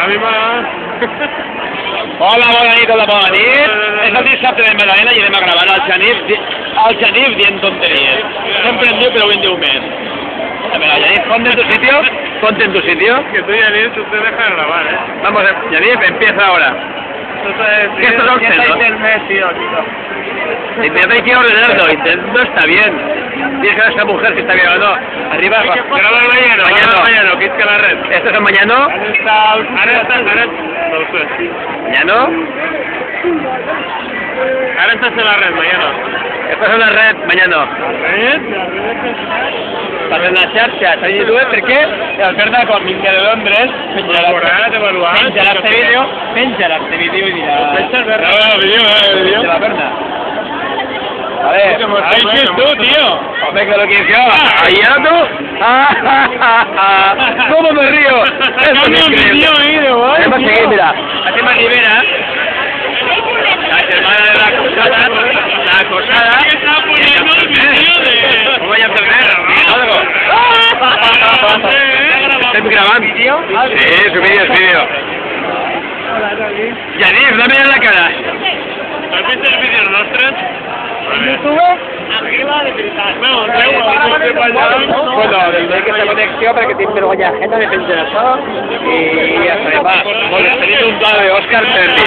mi mà. Hola, bona nit, És el dissabte de Madalena i anem a gravar al Janif dient tonteries. Sempre em diu, però avui en diu més. A ver, Janif, ponte en tu sitio. Ponte en tu sitio. Que tú, Yanif, tú te dejas grabar, Vamos, Janif, empieza ahora. ¿Qué es esto? Internet, tío. Internet hay que ordenarlo, Internet no está bien. Tienes que ver a esta mujer que está grabando. Arriba, Graba mañana, que es que la red. ¿Esto es el mañano? Ara no ho sé. ¿Mañano? Ara estàs a la red, mañana. Esto es una red, mañana. Per la xarxa, a YouTube, perquè el Berna, quan vingui de Londres, penjarà este vídeo i dirà... vídeo. De la Berna. A ver, ahí sí es tú, tío. Hombre, que lo que hizo. Ahí ya tú. ¿Cómo me río? Esto es increíble. Vamos a seguir, mira. Así me libera. La hermana de la acosada. ¿Qué está poniendo el vídeo de...? ¿Cómo voy a perder? Algo. ¿Estás grabando, tío? Sí, su vídeo es vídeo. Yanif, dame en la cara. ¿Has visto el vídeo nostres? YouTube? Arriba de veritat. Bueno, des d'aquesta connexió perquè tinc vergonya ajena de penjar això i ja està. Va, molt bé, tenim un pla d'Òscar Perdi.